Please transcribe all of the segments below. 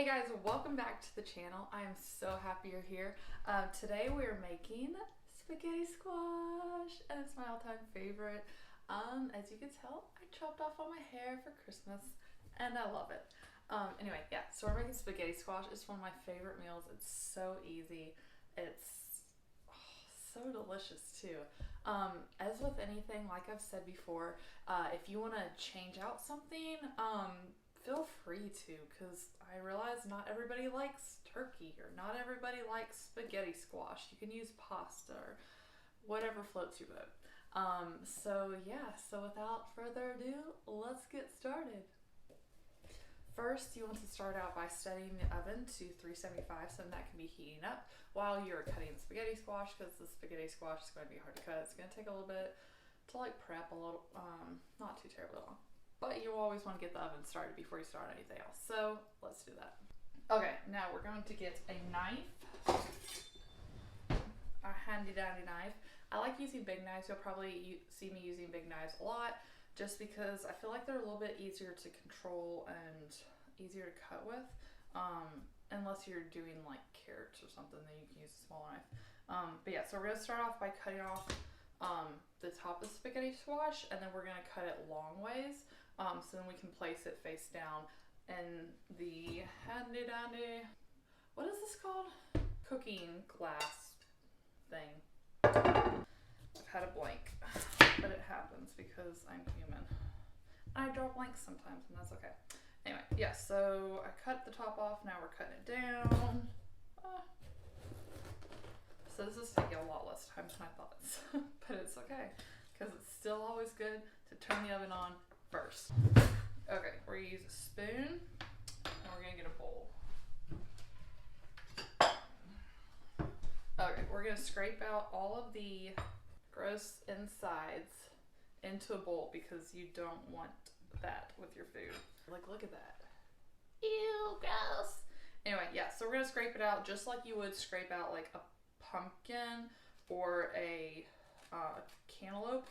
Hey guys, welcome back to the channel. I am so happy you're here. Today we're making spaghetti squash and it's my all-time favorite. As you can tell, I chopped off all my hair for Christmas and I love it. Anyway, yeah, so we're making spaghetti squash. It's one of my favorite meals. It's so easy. It's so delicious too. As with anything, like I've said before, if you want to change out something, feel free to, because I realize not everybody likes turkey or not everybody likes spaghetti squash. You can use pasta or whatever floats your boat. So without further ado, let's get started. First, you want to start out by setting the oven to 375 so that can be heating up while you're cutting the spaghetti squash, because the spaghetti squash is going to be hard to cut. It's going to take a little bit to prep a little, not too terribly long. But you always want to get the oven started before you start anything else. So let's do that. Okay, now we're going to get a knife, a handy dandy knife. I like using big knives. You'll probably see me using big knives a lot just because I feel like they're a little bit easier to control and easier to cut with. Unless you're doing like carrots or something, then you can use a small knife. But yeah, so we're going to start off by cutting off the top of the spaghetti squash, and then we're going to cut it long ways. So then we can place it face down in the handy dandy, what is this called? Cooking glass thing. I've had a blank, but it happens because I'm human. I draw blanks sometimes and that's okay. Anyway, yeah, so I cut the top off, now we're cutting it down. So this is taking a lot less time than I thought, but it's okay because it's still always good to turn the oven on first. Okay, we're gonna use a spoon and we're gonna get a bowl. Okay, we're gonna scrape out all of the gross insides into a bowl because you don't want that with your food. Like, look at that. Ew, gross. Anyway, yeah, so we're gonna scrape it out just like you would scrape out like a pumpkin or a cantaloupe.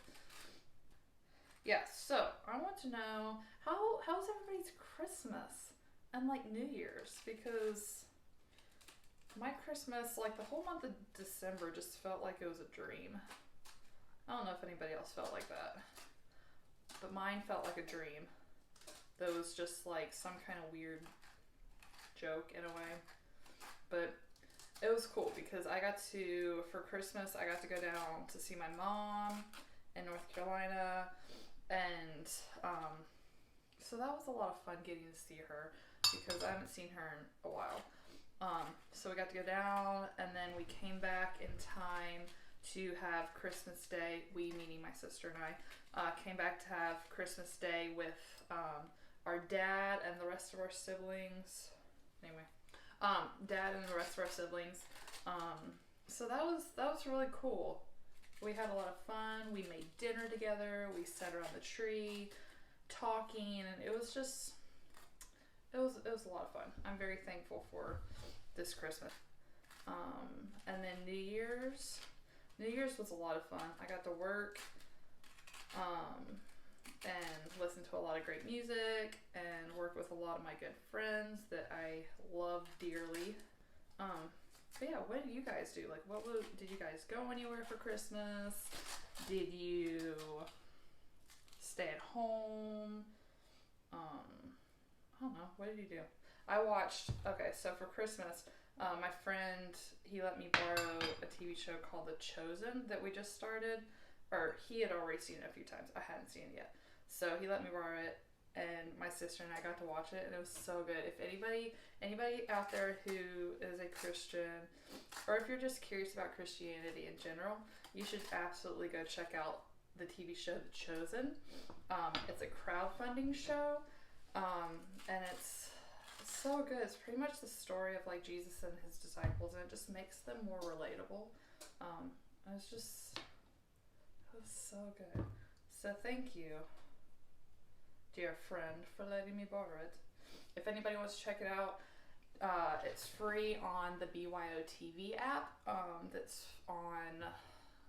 Yeah, so I want to know how's everybody's Christmas and like New Year's, because my Christmas, like the whole month of December just felt like it was a dream. I don't know if anybody else felt like that, but mine felt like a dream. That was just like some kind of weird joke in a way, but it was cool because for Christmas, I got to go down to see my mom in North Carolina. And so that was a lot of fun getting to see her because I haven't seen her in a while. So we got to go down and then we came back in time to have Christmas Day. We, meaning my sister and I, came back to have Christmas Day with our dad and the rest of our siblings. Anyway, dad and the rest of our siblings. So that was really cool. We had a lot of fun. We made dinner together. We sat around the tree talking, and it was a lot of fun. I'm very thankful for this Christmas. And then New Year's was a lot of fun. I got to work and listen to a lot of great music and work with a lot of my good friends that I love dearly. But yeah, what did you guys do? Like, did you guys go anywhere for Christmas? Did you stay at home? I don't know. What did you do? So for Christmas, my friend, he let me borrow a TV show called The Chosen that we just started. Or he had already seen it a few times. I hadn't seen it yet. So he let me borrow it, and my sister and I got to watch it, and it was so good. If anybody out there who is a Christian, or if you're just curious about Christianity in general, you should absolutely go check out the TV show The Chosen. It's a crowdfunding show, and it's so good. It's pretty much the story of like Jesus and his disciples, and it just makes them more relatable. It was so good. So thank you, dear friend, for letting me borrow it. If anybody wants to check it out, it's free on the BYO TV app that's on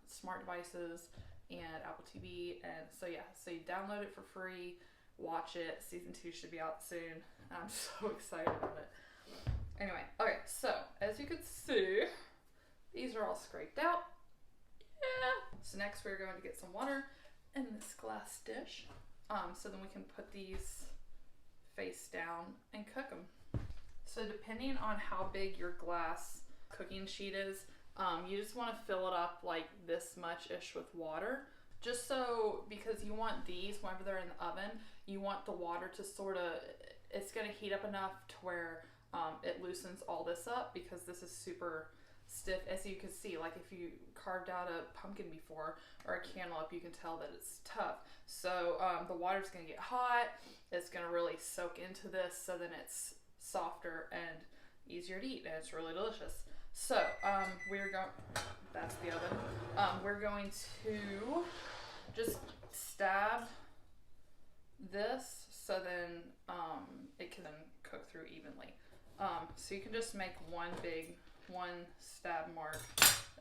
smart devices and Apple TV. And so you download it for free, watch it. Season 2 should be out soon. I'm so excited about it. Anyway, okay, so as you can see, these are all scraped out. Yeah. So next we're going to get some water in this glass dish. So then we can put these face down and cook them. So depending on how big your glass cooking sheet is, you just want to fill it up like this much-ish with water. Just so, because you want these, whenever they're in the oven, you want the water to sort of, it's going to heat up enough to where it loosens all this up, because this is super stiff. As you can see, like if you carved out a pumpkin before or a cantaloupe, you can tell that it's tough. So the water's going to get hot. It's going to really soak into this, so then it's softer and easier to eat, and it's really delicious. So we're going, that's the oven. We're going to just stab this so then it can then cook through evenly. So you can just make one stab mark.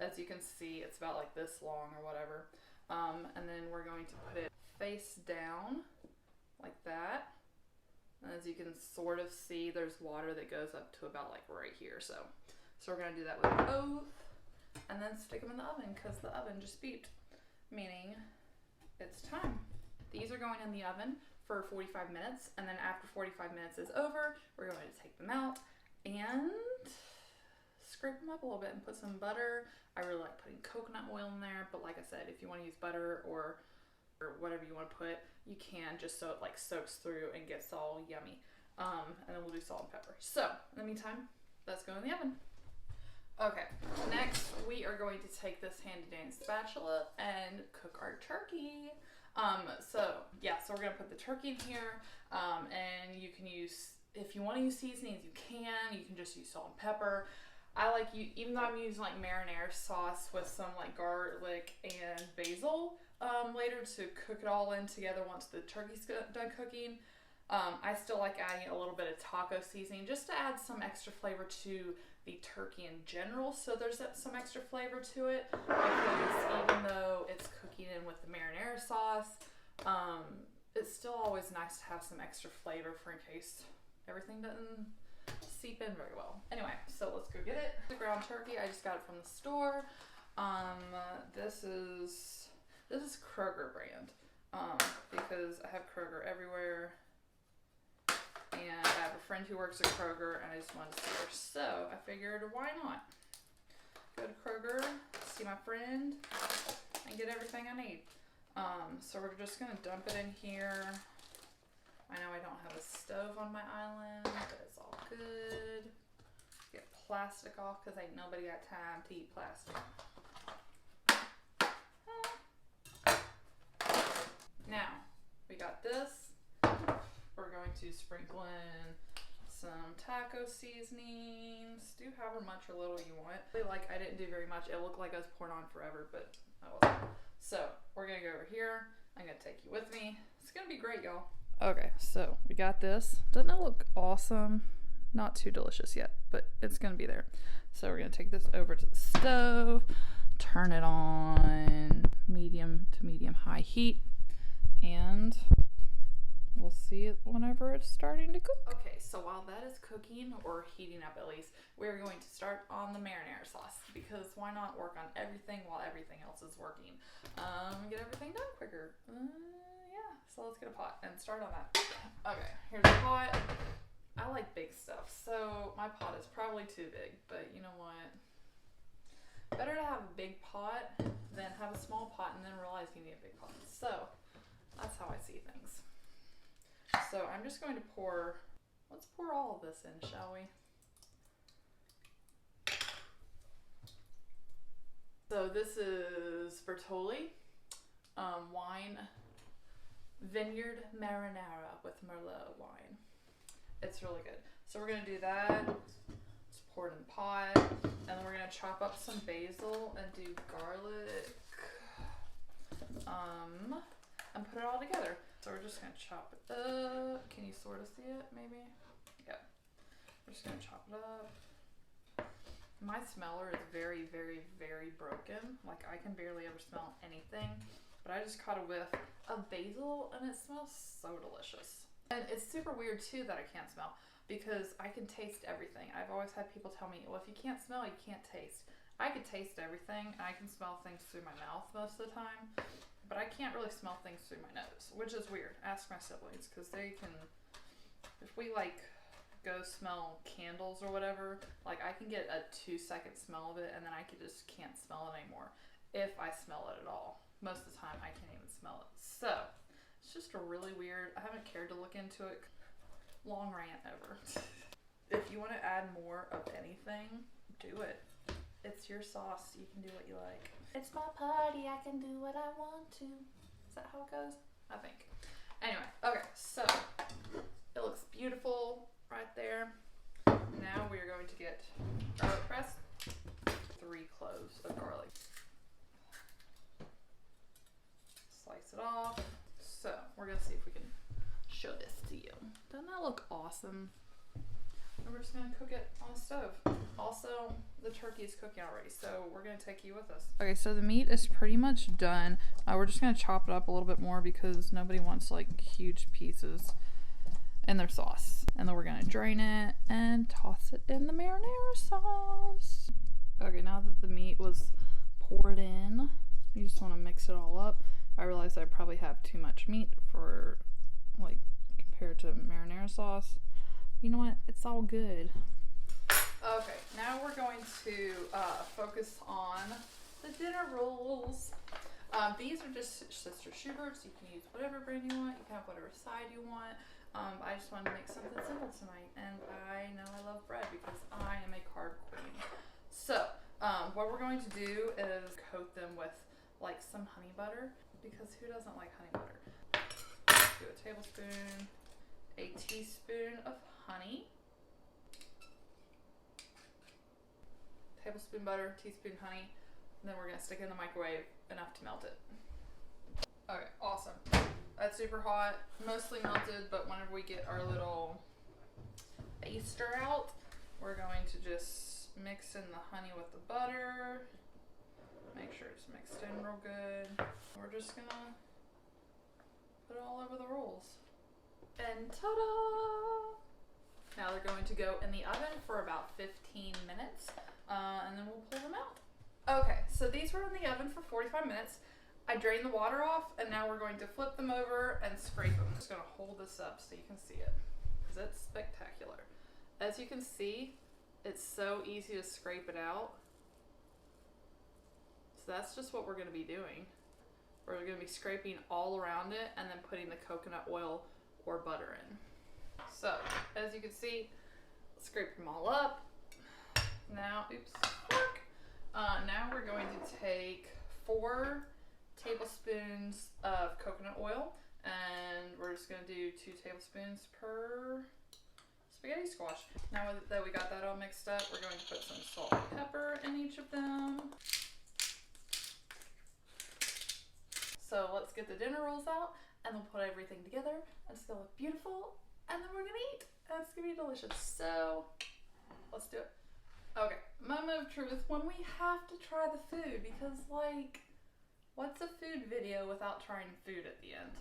As you can see, it's about like this long or whatever. And then we're going to put it face down like that. And as you can sort of see, there's water that goes up to about like right here. So we're going to do that with both, and then stick them in the oven, because the oven just beeped, meaning it's time. These are going in the oven for 45 minutes, and then after 45 minutes is over, we're going to take them out and scrape them up a little bit and put some butter. I really like putting coconut oil in there, but like I said, if you want to use butter or whatever you want to put, you can, just so it like soaks through and gets all yummy. And then we'll do salt and pepper. So in the meantime, let's go in the oven. Okay, next we are going to take this handy dandy spatula and cook our turkey. So we're gonna put the turkey in here, and you can use, if you want to use seasonings, you can just use salt and pepper. I like, even though I'm using like marinara sauce with some like garlic and basil later to cook it all in together once the turkey's done cooking. I still like adding a little bit of taco seasoning just to add some extra flavor to the turkey in general, so there's some extra flavor to it, because even though it's cooking in with the marinara sauce, it's still always nice to have some extra flavor for in case everything doesn't seep in very well. Anyway, so let's go get it. The ground turkey, I just got it from the store. This is Kroger brand, because I have Kroger everywhere. And I have a friend who works at Kroger, and I just wanted to see her. So I figured, why not? Go to Kroger, see my friend, and get everything I need. So we're just going to dump it in here. I know I don't have a stove on my island, but it's all good. Get plastic off, because ain't nobody got time to eat plastic. Now, we got this. We're going to sprinkle in some taco seasonings. Do however much or little you want. Like, I didn't do very much. It looked like I was pouring on forever, but I wasn't. So we're gonna go over here. I'm gonna take you with me. It's gonna be great, y'all. Okay, so we got this. Doesn't it look awesome? Not too delicious yet, but it's gonna be there. So we're gonna take this over to the stove, turn it on medium to medium high heat, and we'll see it whenever it's starting to cook. Okay, so while that is cooking, or heating up at least, we're going to start on the marinara sauce, because why not work on everything while everything else is working? Get everything done quicker. Yeah, so let's get a pot and start on that. Okay, here's a pot. I like big stuff, so my pot is probably too big, but you know what? Better to have a big pot than have a small pot and then realize you need a big pot. So that's how I see things. So I'm just going to let's pour all of this in, shall we? So this is Bertolli wine, Vineyard Marinara with Merlot wine. It's really good. So we're going to do that. Let's pour it in the pot. And then we're going to chop up some basil and do garlic. And put it all together. So we're just going to chop it up. Can you sort of see it, maybe? Yeah. We're just going to chop it up. My smeller is very, very, very broken. Like, I can barely ever smell anything. But I just caught a whiff of basil, and it smells so delicious. And it's super weird, too, that I can't smell. because I can taste everything. I've always had people tell me, well, if you can't smell, you can't taste. I can taste everything, and I can smell things through my mouth most of the time, but I can't really smell things through my nose, which is weird. Ask my siblings, because they can, if we like go smell candles or whatever, like I can get a 2-second smell of it, and then I just can't smell it anymore, if I smell it at all. Most of the time, I can't even smell it. So, it's just a really weird, I haven't cared to look into it. Long rant over. If you want to add more of anything, do it. It's your sauce. You can do what you like. It's my party. I can do what I want to. Is that how it goes? I think. Anyway, okay, so it looks beautiful right there. Now we are going to get garlic press. 3 cloves of garlic. Slice it off. So we're gonna see if we can show this to you. Doesn't that look awesome? And we're just gonna cook it on the stove. Also, the turkey is cooking already, so we're gonna take you with us. Okay, so the meat is pretty much done. We're just gonna chop it up a little bit more because nobody wants like huge pieces in their sauce. And then we're gonna drain it and toss it in the marinara sauce. Okay, now that the meat was poured in, you just wanna mix it all up. I realized I probably have too much meat for like compared to marinara sauce. You know what? It's all good. Okay, now we're going to focus on the dinner rolls. These are just Sister Schubert's. You can use whatever brand you want. You can have whatever side you want. I just wanted to make something simple tonight, and I know I love bread because I am a carb queen. So, what we're going to do is coat them with like some honey butter, because who doesn't like honey butter? Do a tablespoon, a teaspoon of honey, tablespoon butter, teaspoon honey, and then we're gonna stick it in the microwave enough to melt it. Okay, awesome. That's super hot, mostly melted, but whenever we get our little baster out, we're going to just mix in the honey with the butter. Make sure it's mixed in real good. We're just gonna put it all over the rolls. And ta-da! Now they're going to go in the oven for about 15 minutes, and then we'll pull them out. Okay, so these were in the oven for 45 minutes. I drained the water off, and now we're going to flip them over and scrape them. I'm just gonna hold this up so you can see it, because it's spectacular. As you can see, it's so easy to scrape it out. So that's just what we're gonna be doing. We're gonna be scraping all around it and then putting the coconut oil or butter in. So, as you can see, scrape them all up. Now, oops, fork. Now we're going to take 4 tablespoons of coconut oil, and we're just gonna do 2 tablespoons per spaghetti squash. Now that we got that all mixed up, we're going to put some salt and pepper in each of them. So let's get the dinner rolls out, and then put everything together, and it's gonna look beautiful, and then we're gonna eat, and it's gonna be delicious. So, let's do it. Okay, moment of truth, when we have to try the food, because like, what's a food video without trying food at the end?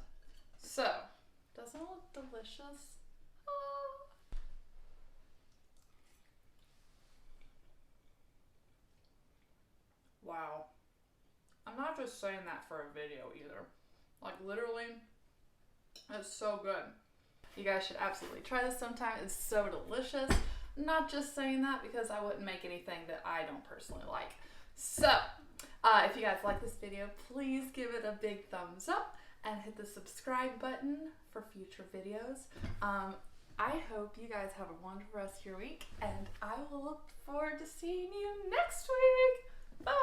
So, doesn't it look delicious? Ah. Wow. I'm not just saying that for a video either. Like literally, it's so good. You guys should absolutely try this sometime. It's so delicious. Not just saying that because I wouldn't make anything that I don't personally like. So, if you guys like this video, please give it a big thumbs up and hit the subscribe button for future videos. I hope you guys have a wonderful rest of your week, and I will look forward to seeing you next week. Bye!